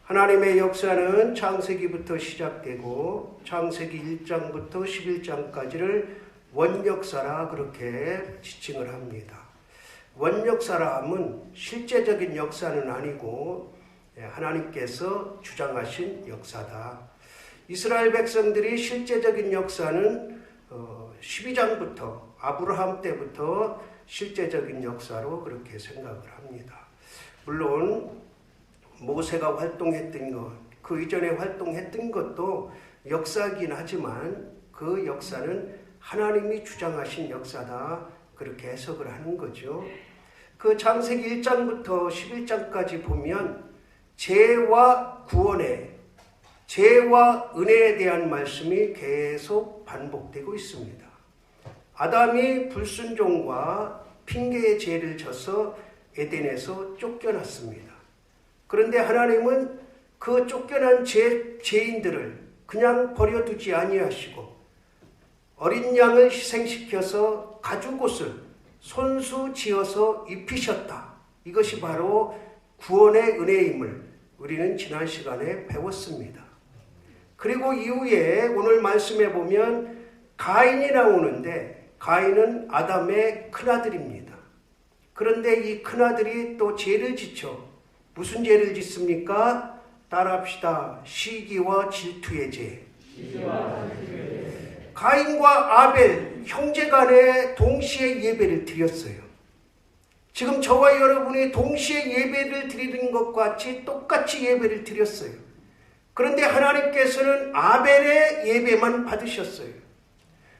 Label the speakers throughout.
Speaker 1: 하나님의 역사는 창세기부터 시작되고 창세기 1장부터 11장까지를 원역사라 그렇게 지칭을 합니다. 원역사라 함은 실제적인 역사는 아니고 하나님께서 주장하신 역사다. 이스라엘 백성들이 실제적인 역사는 12장부터 아브라함 때부터 실제적인 역사로 그렇게 생각을 합니다. 물론 모세가 활동했던 것, 그 이전에 활동했던 것도 역사이긴 하지만 그 역사는 하나님이 주장하신 역사다 그렇게 해석을 하는 거죠. 그 창세기 1장부터 11장까지 보면 죄와 구원에, 죄와 은혜에 대한 말씀이 계속 반복되고 있습니다. 아담이 불순종과 핑계의 죄를 져서 에덴에서 쫓겨났습니다. 그런데 하나님은 그 쫓겨난 죄인들을 그냥 버려두지 아니하시고 어린 양을 희생시켜서 가죽옷을 손수 지어서 입히셨다. 이것이 바로 구원의 은혜임을 우리는 지난 시간에 배웠습니다. 그리고 이후에 오늘 말씀에 보면 가인이 나오는데 가인은 아담의 큰아들입니다. 그런데 이 큰아들이 또 죄를 지쳐 무슨 죄를 짓습니까? 따라합시다. 시기와 질투의 죄. 가인과 아벨 형제간에 동시에 예배를 드렸어요. 지금 저와 여러분이 동시에 예배를 드리는 것과 같이 똑같이 예배를 드렸어요. 그런데 하나님께서는 아벨의 예배만 받으셨어요.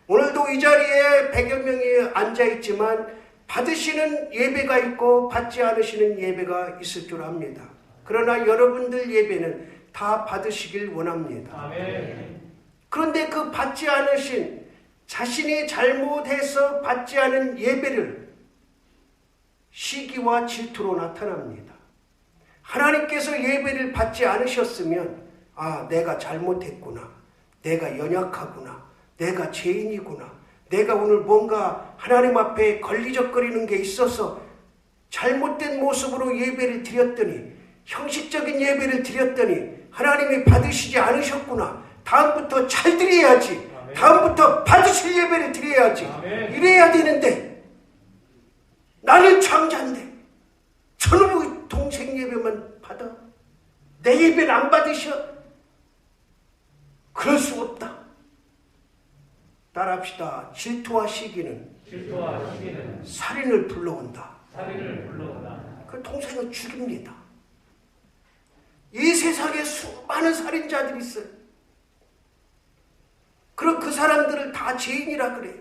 Speaker 1: 오늘도 이 자리에 100여 명이 앉아있지만 받으시는 예배가 있고 받지 않으시는 예배가 있을 줄 압니다. 그러나 여러분들 예배는 다 받으시길 원합니다.
Speaker 2: 아멘.
Speaker 1: 그런데 그 받지 않으신, 자신이 잘못해서 받지 않은 예배를 시기와 질투로 나타납니다. 하나님께서 예배를 받지 않으셨으면 내가 잘못했구나, 내가 연약하구나, 내가 죄인이구나, 내가 오늘 뭔가 하나님 앞에 걸리적거리는 게 있어서 잘못된 모습으로 예배를 드렸더니, 형식적인 예배를 드렸더니 하나님이 받으시지 않으셨구나. 다음부터 잘 드려야지.
Speaker 2: 아멘.
Speaker 1: 다음부터 받으실 예배를 드려야지.
Speaker 2: 아멘.
Speaker 1: 이래야 되는데 나는 장자인데 저놈의 동생 예배만 받아? 내 예배는 안 받으셔? 그럴 수 없다. 따라합시다. 질투와 시기는 살인을 불러온다. 그 동생을 죽입니다. 이 세상에 수많은 살인자들이 있어요. 그럼 그 사람들을 다 죄인이라 그래요.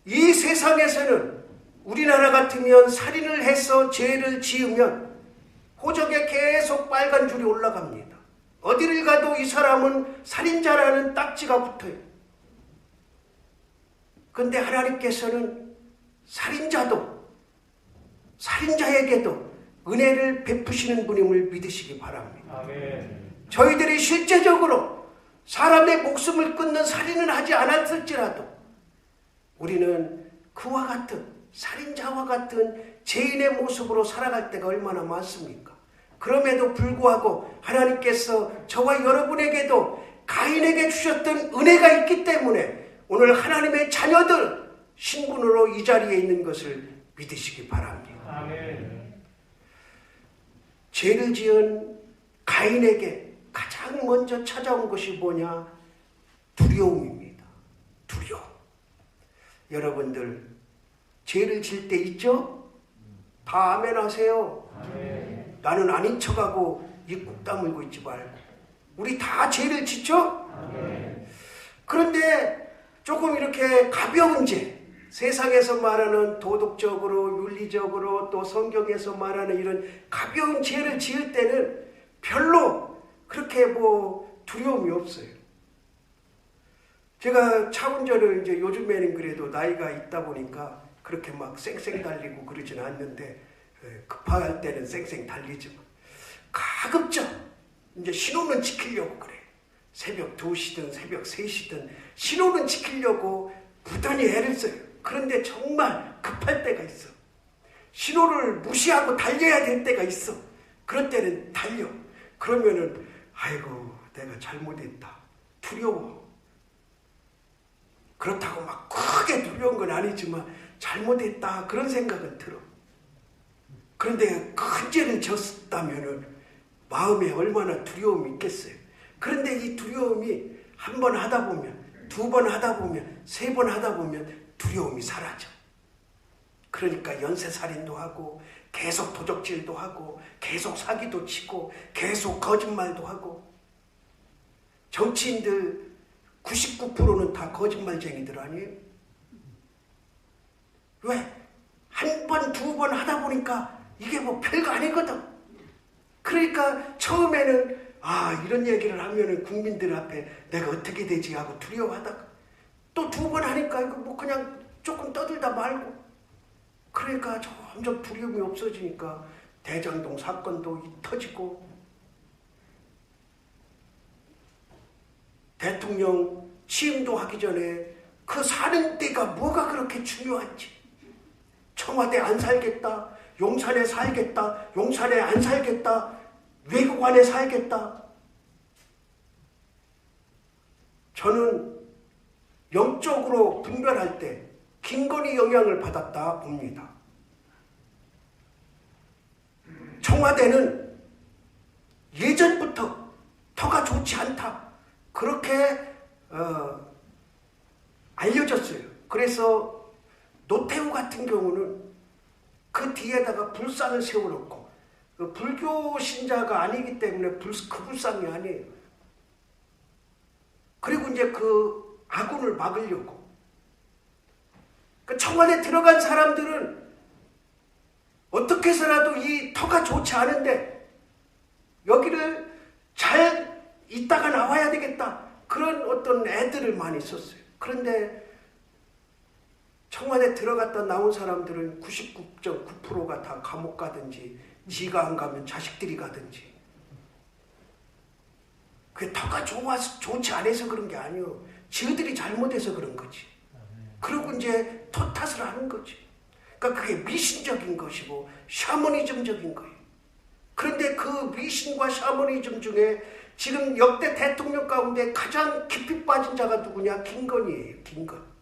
Speaker 1: 이 세상에서는 우리나라 같으면 살인을 해서 죄를 지으면 호적에 계속 빨간 줄이 올라갑니다. 어디를 가도 이 사람은 살인자라는 딱지가 붙어요. 그런데 하나님께서는 살인자에게도 은혜를 베푸시는 분임을 믿으시기 바랍니다.
Speaker 2: 아멘.
Speaker 1: 저희들이 실제적으로 사람의 목숨을 끊는 살인을 하지 않았을지라도 우리는 그와 같은 살인자와 같은 죄인의 모습으로 살아갈 때가 얼마나 많습니까? 그럼에도 불구하고 하나님께서 저와 여러분에게도 가인에게 주셨던 은혜가 있기 때문에 오늘 하나님의 자녀들 신분으로 이 자리에 있는 것을 믿으시기 바랍니다.
Speaker 2: 아멘.
Speaker 1: 죄를 지은 가인에게 가장 먼저 찾아온 것이 뭐냐? 두려움입니다. 두려움. 여러분들 죄를 질 때 있죠? 다 아멘 하세요.
Speaker 2: 아멘.
Speaker 1: 나는 아닌 척하고 입 꾹 다물고 있지 말고. 우리 다 죄를 짓죠?
Speaker 2: 아멘.
Speaker 1: 그런데 조금 이렇게 가벼운 죄, 세상에서 말하는 도덕적으로, 윤리적으로, 또 성경에서 말하는 이런 가벼운 죄를 지을 때는 별로 그렇게 두려움이 없어요. 제가 차 운전을 이제 요즘에는 그래도 나이가 있다 보니까 그렇게 막 쌩쌩 달리고 그러진 않는데, 급할 때는 쌩쌩 달리지만 가급적 이제 신호는 지키려고 그래. 새벽 2시든 새벽 3시든 신호는 지키려고 부단히 애를 써요. 그런데 정말 급할 때가 있어. 신호를 무시하고 달려야 될 때가 있어. 그럴 때는 달려. 그러면은 아이고 내가 잘못했다. 두려워. 그렇다고 막 크게 두려운 건 아니지만 잘못했다 그런 생각은 들어. 그런데 큰 죄를 졌다면은 마음에 얼마나 두려움이 있겠어요. 그런데 이 두려움이 한 번 하다 보면, 두 번 하다 보면, 세 번 하다 보면 두려움이 사라져. 그러니까 연쇄살인도 하고 계속 도적질도 하고 계속 사기도 치고 계속 거짓말도 하고. 정치인들 99%는 다 거짓말쟁이들 아니에요? 왜? 한 번, 두 번 하다 보니까 이게 뭐 별거 아니거든. 그러니까 처음에는 이런 얘기를 하면은 국민들 앞에 내가 어떻게 되지 하고 두려워하다가 또 두 번 하니까 이거 뭐 그냥 조금 떠들다 말고, 그러니까 점점 두려움이 없어지니까 대장동 사건도 터지고, 대통령 취임도 하기 전에 그 사는 데가 뭐가 그렇게 중요한지, 청와대 안 살겠다, 용산에 살겠다, 용산에 안 살겠다, 외국안에 살겠다. 저는 영적으로 분별할 때 김건희 영향을 받았다 봅니다. 청와대는 예전부터 터가 좋지 않다 그렇게 알려졌어요. 그래서 노태우 같은 경우는 그 뒤에다가 불상을 세워놓고, 불교 신자가 아니기 때문에 그 불상이 아니에요. 그리고 이제 그 아군을 막으려고. 그 청와대 들어간 사람들은 어떻게 해서라도 이 터가 좋지 않은데 여기를 잘 있다가 나와야 되겠다, 그런 어떤 애들을 많이 썼어요. 그런데 청와대 들어갔다 나온 사람들은 99.9%가 다 감옥 가든지, 지가 안 가면 자식들이 가든지. 그게 터가 좋지 않아서 그런 게 아니에요. 지들이 잘못해서 그런 거지. 그리고 이제 터 탓을 하는 거지. 그러니까 그게 미신적인 것이고 샤머니즘적인 거예요. 그런데 그 미신과 샤머니즘 중에 지금 역대 대통령 가운데 가장 깊이 빠진 자가 누구냐? 김건희예요. 김건.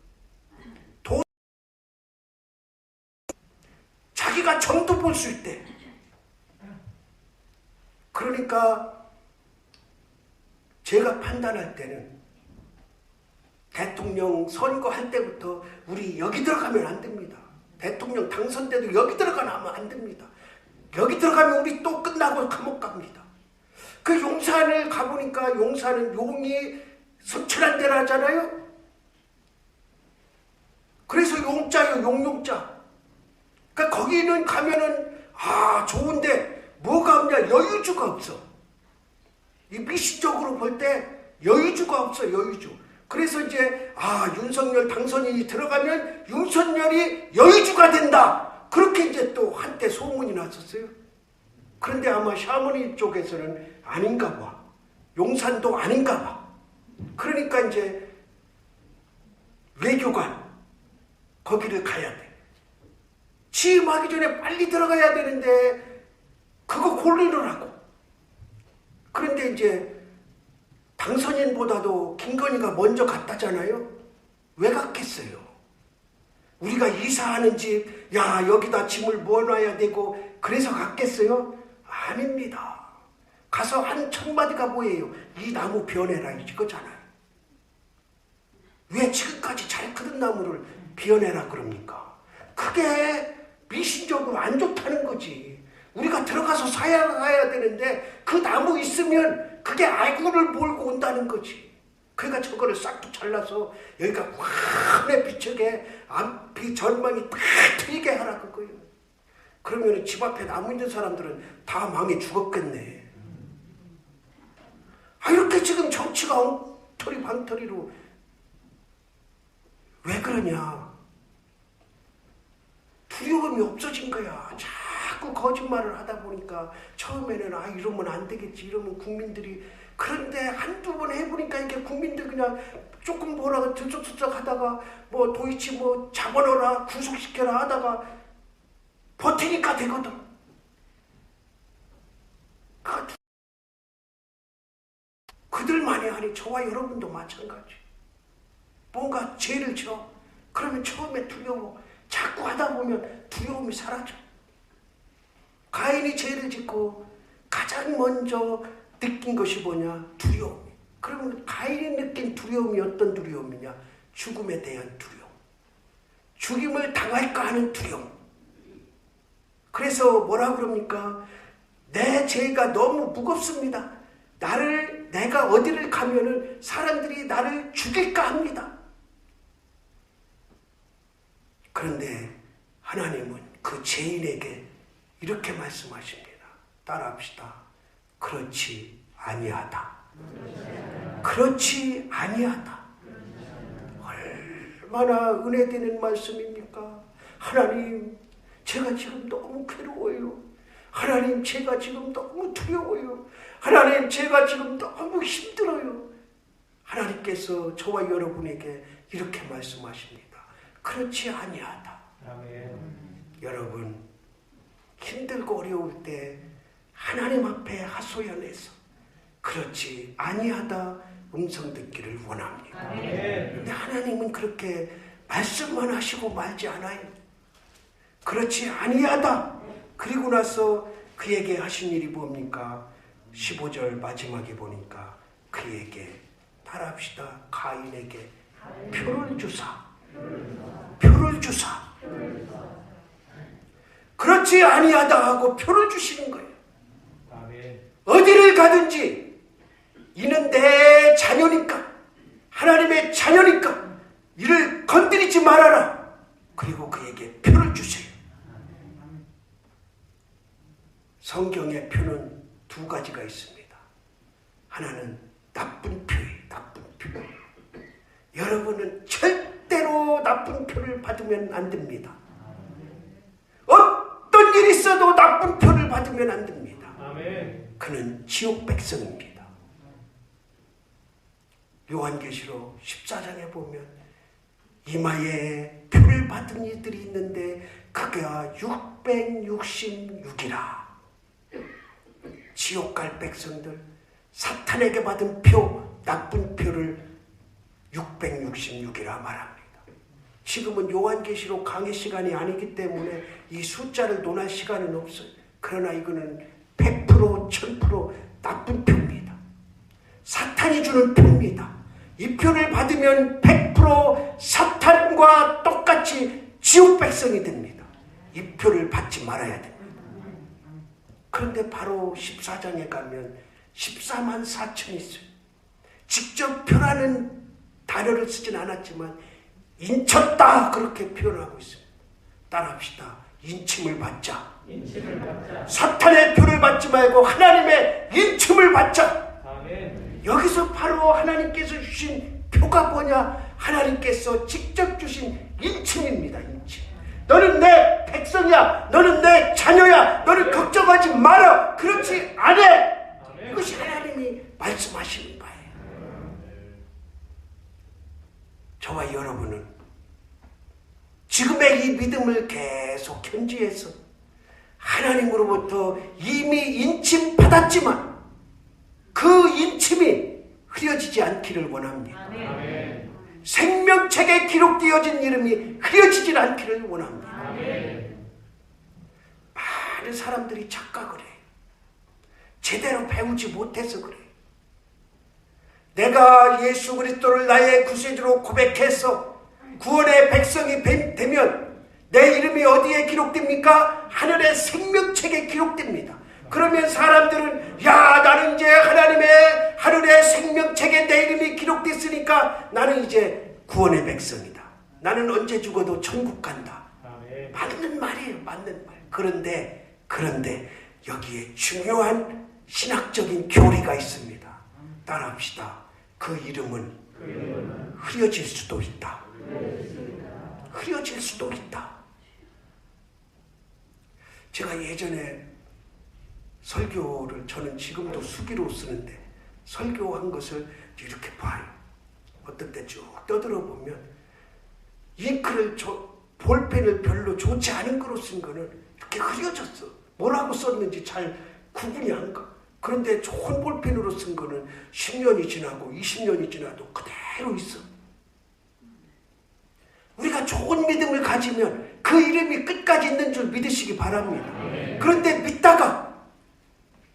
Speaker 1: 자기가 점도 볼 수 있대. 그러니까 제가 판단할 때는 대통령 선거할 때부터 우리 여기 들어가면 안 됩니다. 대통령 당선 때도 여기 들어가면 안 됩니다. 여기 들어가면 우리 또 끝나고 감옥 갑니다. 그 용산을 가보니까 용산은 용이 선출한 데라잖아요. 그래서 용자요, 용용자. 그러니까 거기는 가면은 좋은데 뭐가 없냐? 여유주가 없어. 이 미신적으로 볼 때 여유주가 없어. 여유주. 그래서 이제 윤석열 당선인이 들어가면 윤석열이 여유주가 된다, 그렇게 이제 또 한때 소문이 났었어요. 그런데 아마 샤머니 쪽에서는 아닌가 봐. 용산도 아닌가 봐. 그러니까 이제 외교관 거기를 가야 돼. 취임하기 전에 빨리 들어가야 되는데 그거 고르느라고. 그런데 이제 당선인보다도 김건희가 먼저 갔다잖아요. 왜 갔겠어요? 우리가 이사하는 집, 여기다 짐을 모아놔야 되고 그래서 갔겠어요? 아닙니다. 가서 한 첫마디가 뭐예요? 이 나무 비워내라 이거잖아요. 왜 지금까지 잘 크던 나무를 비워내라 그럽니까? 그게 미신적으로 안 좋다는 거지. 우리가 들어가서 사야 되는데 그 나무 있으면 그게 아이구를 몰고 온다는 거지. 그러니까 저거를 싹둑 잘라서 여기가 환하게 비치게 앞이 전망이 다 트이게 하라 그거예요. 그러면 집 앞에 나무 있는 사람들은 다 망해 죽었겠네. 이렇게 지금 정치가 엉터리 방터리로 왜 그러냐? 두려움이 없어진 거야. 자꾸 거짓말을 하다 보니까 처음에는 이러면 안 되겠지, 이러면 국민들이. 그런데 한두 번 해보니까 이게 국민들 그냥 조금 뭐라고 들썩들썩 하다가 뭐 도이치 뭐 잡아넣어라, 구속시켜라 하다가 버티니까 되거든. 그들만이 아니 저와 여러분도 마찬가지. 뭔가 죄를 져. 그러면 처음에 두려워. 자꾸 하다 보면 두려움이 사라져. 가인이 죄를 짓고 가장 먼저 느낀 것이 뭐냐? 두려움. 그러면 가인이 느낀 두려움이 어떤 두려움이냐? 죽음에 대한 두려움. 죽임을 당할까 하는 두려움. 그래서 뭐라 그럽니까? 내 죄가 너무 무겁습니다. 내가 어디를 가면은 사람들이 나를 죽일까 합니다. 그런데 하나님은 그 죄인에게 이렇게 말씀하십니다. 따라합시다. 그렇지 아니하다. 그렇지 아니하다. 얼마나 은혜되는 말씀입니까? 하나님, 제가 지금 너무 괴로워요. 하나님, 제가 지금 너무 두려워요. 하나님, 제가 지금 너무 힘들어요. 하나님께서 저와 여러분에게 이렇게 말씀하십니다. 그렇지 아니하다.
Speaker 2: 아멘.
Speaker 1: 여러분, 힘들고 어려울 때 하나님 앞에 하소연해서 그렇지 아니하다 음성 듣기를 원합니다.
Speaker 2: 아멘.
Speaker 1: 근데 하나님은 그렇게 말씀만 하시고 말지 않아요. 그렇지 아니하다. 그리고 나서 그에게 하신 일이 뭡니까? 15절 마지막에 보니까 그에게 따라합시다. 가인에게 표를 주사. 표를 주사. 그렇지 아니하다 하고 표를 주시는 거예요.
Speaker 2: 아멘.
Speaker 1: 어디를 가든지 이는 내 자녀니까, 하나님의 자녀니까 이를 건드리지 말아라. 그리고 그에게 표를 주세요. 성경의 표는 두 가지가 있습니다. 하나는 나쁜 표예요. 나쁜 표. 여러분은 절대로 나쁜 표를 받으면 안 됩니다. 어떤 일이 있어도 나쁜 표를 받으면 안 됩니다.
Speaker 2: 아멘.
Speaker 1: 그는 지옥 백성입니다. 요한계시록 14장에 보면 이마에 표를 받은 이들이 있는데 그가 666이라. 지옥 갈 백성들, 사탄에게 받은 표, 나쁜 표를 666이라 말합니다. 지금은 요한계시록 강의 시간이 아니기 때문에 이 숫자를 논할 시간은 없어요. 그러나 이거는 100%, 1000% 나쁜 표입니다. 사탄이 주는 표입니다. 이 표를 받으면 100% 사탄과 똑같이 지옥 백성이 됩니다. 이 표를 받지 말아야 됩니다. 그런데 바로 14장에 가면 14만 4천이 있어요. 직접 표라는 단어를 쓰진 않았지만 인쳤다 그렇게 표현하고 있습니다. 따라합시다. 인침을 받자.
Speaker 2: 인침을 받자.
Speaker 1: 사탄의 표를 받지 말고 하나님의 인침을 받자.
Speaker 2: 아멘.
Speaker 1: 여기서 바로 하나님께서 주신 표가 뭐냐? 하나님께서 직접 주신 인침입니다. 인침. 너는 내 백성이야. 너는 내 자녀야. 너는 걱정하지 마라. 그렇지 않아. 이것이 하나님이 말씀하시는 바예요. 저와 여러분은 지금의 이 믿음을 계속 견지해서 하나님으로부터 이미 인침 받았지만 그 인침이 흐려지지 않기를 원합니다.
Speaker 2: 아멘.
Speaker 1: 생명책에 기록되어진 이름이 흐려지질 않기를 원합니다.
Speaker 2: 아멘.
Speaker 1: 많은 사람들이 착각을 해요. 제대로 배우지 못해서 그래요. 내가 예수 그리스도를 나의 구세주로 고백해서 구원의 백성이 되면 내 이름이 어디에 기록됩니까? 하늘의 생명책에 기록됩니다. 그러면 사람들은 야, 나는 이제 하나님의 하늘의 생명책에 내 이름이 기록됐으니까 나는 이제 구원의 백성이다. 나는 언제 죽어도 천국 간다.
Speaker 2: 아멘.
Speaker 1: 맞는 말이에요. 맞는 말. 그런데 여기에 중요한 신학적인 교리가 있습니다. 따라합시다. 그 이름은 흐려질 수도 있다. 흐려질 수도 있다. 제가 예전에 설교를 저는 지금도 수기로 쓰는데 설교한 것을 이렇게 봐요. 어떤 때 쭉 떠들어보면 잉크를 볼펜을 별로 좋지 않은 거로 쓴 거는 이렇게 흐려졌어. 뭐라고 썼는지 잘 구분이 안 가. 그런데 좋은 볼펜으로 쓴 거는 10년이 지나고 20년이 지나도 그대로 있어. 우리가 좋은 믿음을 가지면 그 이름이 끝까지 있는 줄 믿으시기 바랍니다. 그런데 믿다가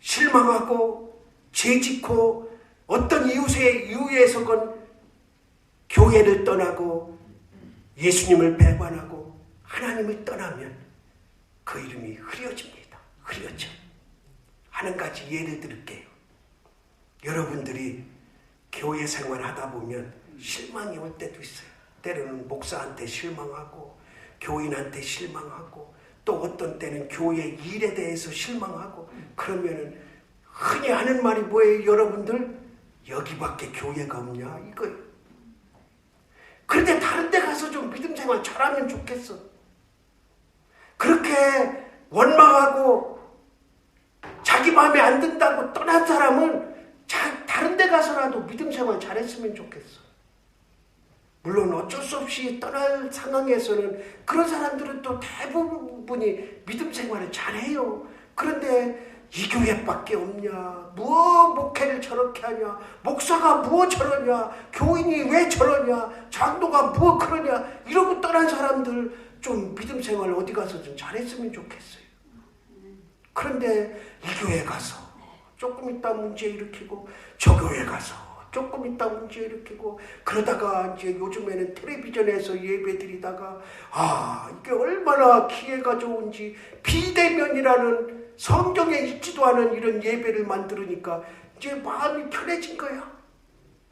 Speaker 1: 실망하고 죄짓고 어떤 이유에서건 교회를 떠나고 예수님을 배반하고 하나님을 떠나면 그 이름이 흐려집니다. 흐려져. 한 가지 예를 들을게요. 여러분들이 교회 생활하다 보면 실망이 올 때도 있어요. 때로는 목사한테 실망하고 교인한테 실망하고 또 어떤 때는 교회 일에 대해서 실망하고 그러면은 흔히 하는 말이 뭐예요? 여러분들 여기밖에 교회가 없냐? 이거예요. 그런데 다른 데 가서 좀 믿음 생활 잘하면 좋겠어. 그렇게 원망하고 자기 마음에 안 든다고 떠난 사람은 다른 데 가서라도 믿음 생활 잘했으면 좋겠어. 물론 어쩔 수 없이 떠날 상황에서는 그런 사람들은 또 대부분이 믿음 생활을 잘해요. 그런데 이 교회밖에 없냐? 뭐 목회를 저렇게 하냐? 목사가 뭐 저러냐? 교인이 왜 저러냐? 장로가 뭐 그러냐? 이러고 떠난 사람들 좀 믿음 생활 어디 가서 좀 잘했으면 좋겠어요. 그런데 이 교회 가서 조금 있다 문제 일으키고 저 교회 가서 조금 있다 문제 일으키고 그러다가 이제 요즘에는 텔레비전에서 예배 드리다가 이게 얼마나 기회가 좋은지 비대면이라는 성경에 있지도 않은 이런 예배를 만들으니까 이제 마음이 편해진 거야.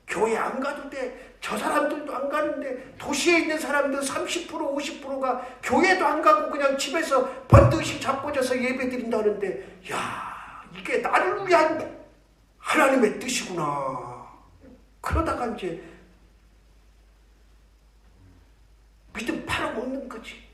Speaker 1: 교회 안 가도 돼. 저 사람들도 안 가는데 도시에 있는 사람들 30% 50%가 교회도 안 가고 그냥 집에서 번듯이 자빠져서 예배 드린다는데 이게 나를 위한 하나님의 뜻이구나. 그러다가 이제 믿음 팔아먹는 거지.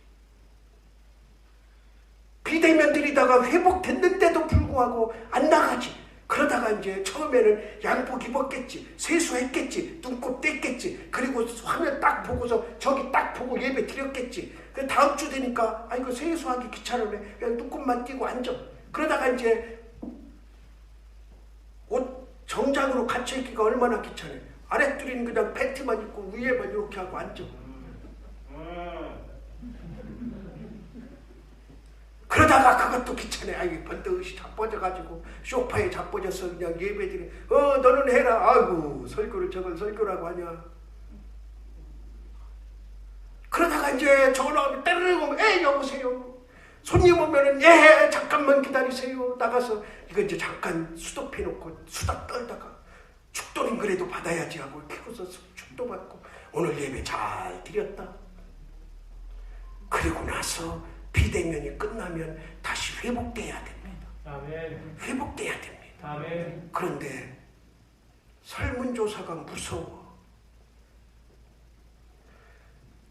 Speaker 1: 비대면 드리다가 회복됐는데도 불구하고 안 나가지. 그러다가 이제 처음에는 양복 입었겠지. 세수했겠지. 눈곱 뗐겠지. 그리고 화면 딱 보고서 저기 딱 보고 예배 드렸겠지. 그 다음 주 되니까 이거 세수하기 귀찮으네. 그냥 눈곱만 띄고 앉아. 그러다가 이제 옷 정장으로 갇혀있기가 얼마나 귀찮아요. 아랫줄이는 그냥 팬티만 입고 위에만 이렇게 하고 앉아. 그러다가 그것도 귀찮아. 번듯이 자빠져가지고 소파에 자빠져서 그냥 예배드리. 너는 해라. 아이고 설교를 저걸 설교라고 하냐. 그러다가 이제 전화하면 때르르 오면 여보세요. 손님 오면은 잠깐만 기다리세요. 나가서 이거 이제 잠깐 수도 펴놓고 수다 떨다가 축도는 그래도 받아야지 하고 피고서 축도 받고 오늘 예배 잘 드렸다. 그리고 나서 비대면이 끝나면 다시 회복돼야 됩니다.
Speaker 2: 아멘.
Speaker 1: 회복돼야 됩니다.
Speaker 2: 아멘.
Speaker 1: 그런데 설문조사가 무서워.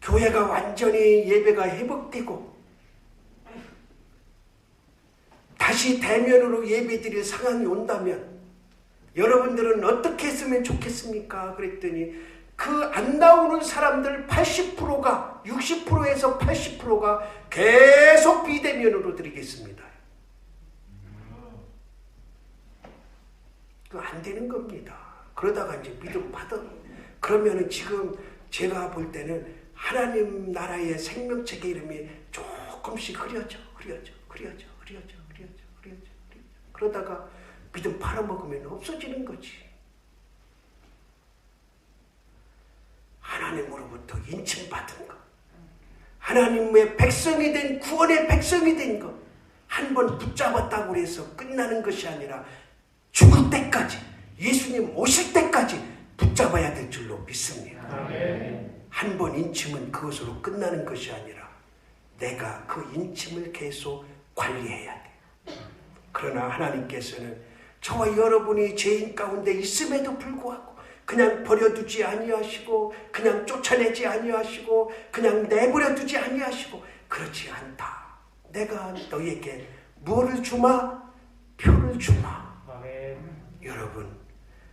Speaker 1: 교회가 완전히 예배가 회복되고 다시 대면으로 예배드릴 상황이 온다면 여러분들은 어떻게 했으면 좋겠습니까? 그랬더니 그 안 나오는 사람들 80%가 60%에서 80%가 계속 비대면으로 드리겠습니다. 그거 안 되는 겁니다. 그러다가 이제 믿음 받아. 그러면은 지금 제가 볼 때는 하나님 나라의 생명책의 이름이 조금씩 흐려져. 그러다가 믿음 팔아먹으면 없어지는 거지. 하나님으로부터 인침받은 것, 하나님의 백성이 된 구원의 백성이 된 것, 한 번 붙잡았다고 해서 끝나는 것이 아니라 죽을 때까지, 예수님 오실 때까지 붙잡아야 될 줄로 믿습니다. 한 번 인침은 그것으로 끝나는 것이 아니라 내가 그 인침을 계속 관리해야 돼. 그러나 하나님께서는 저와 여러분이 죄인 가운데 있음에도 불구하고 그냥 버려두지 아니하시고 그냥 쫓아내지 아니하시고 그냥 내버려두지 아니하시고 그렇지 않다. 내가 너희에게 뭐를 주마? 표를 주마.
Speaker 2: 아멘.
Speaker 1: 여러분,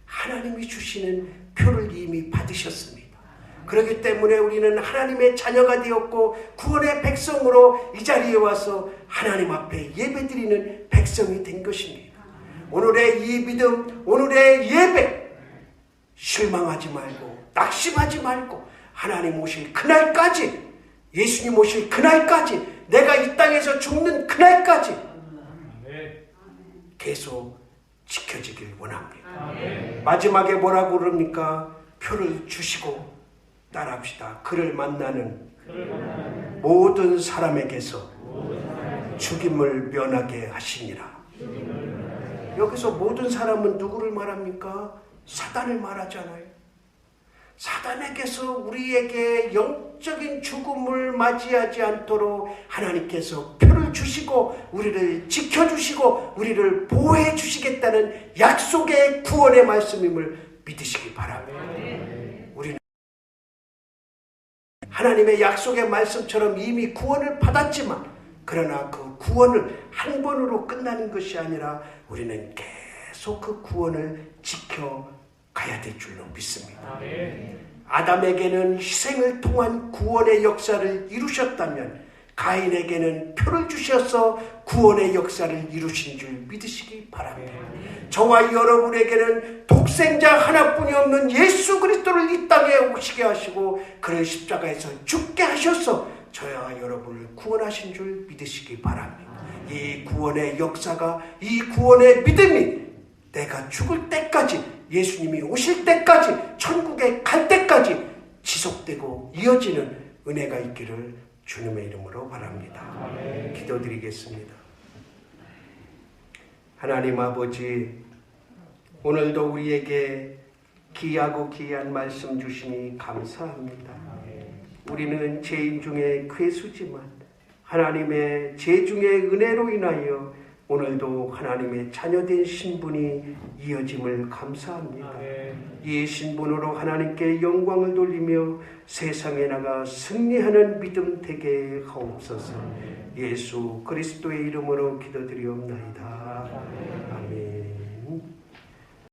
Speaker 1: 하나님이 주시는 표를 이미 받으셨습니다. 그렇기 때문에 우리는 하나님의 자녀가 되었고 구원의 백성으로 이 자리에 와서 하나님 앞에 예배드리는 백성이 된 것입니다. 오늘의 이 믿음, 오늘의 예배 실망하지 말고 낙심하지 말고 하나님 오실 그날까지, 예수님 오실 그날까지, 내가 이 땅에서 죽는 그날까지 계속 지켜지길 원합니다. 마지막에 뭐라고 그럽니까? 표를 주시고 따라합시다. 그를 만나는 모든 사람에게서 죽임을 면하게 하시니라. 여기서 모든 사람은 누구를 말합니까? 사단을 말하잖아요. 사단에게서 우리에게 영적인 죽음을 맞이하지 않도록 하나님께서 표를 주시고 우리를 지켜주시고 우리를 보호해 주시겠다는 약속의 구원의 말씀임을 믿으시기 바랍니다. 우리는 하나님의 약속의 말씀처럼 이미 구원을 받았지만, 그러나 그 구원을 한 번으로 끝나는 것이 아니라 우리는 계속 그 구원을 지켜가야 될 줄로 믿습니다. 아담에게는 희생을 통한 구원의 역사를 이루셨다면 가인에게는 표를 주셔서 구원의 역사를 이루신 줄 믿으시기 바랍니다. 저와 여러분에게는 독생자 하나뿐이 없는 예수 그리스도를 이 땅에 오시게 하시고 그를 십자가에서 죽게 하셔서 저와 여러분을 구원하신 줄 믿으시기 바랍니다. 이 구원의 역사가, 이 구원의 믿음이 내가 죽을 때까지, 예수님이 오실 때까지, 천국에 갈 때까지 지속되고 이어지는 은혜가 있기를 주님의 이름으로 바랍니다. 기도드리겠습니다. 하나님 아버지, 오늘도 우리에게 귀하고 귀한 말씀 주시니 감사합니다. 우리는 죄인 중에 괴수지만 하나님의 죄 중의 은혜로 인하여 오늘도 하나님의 자녀된 신분이 이어짐을 감사합니다. 이 신분으로 하나님께 영광을 돌리며 세상에 나가 승리하는 믿음 되게 하옵소서. 예수 그리스도의 이름으로 기도드리옵나이다. 아멘.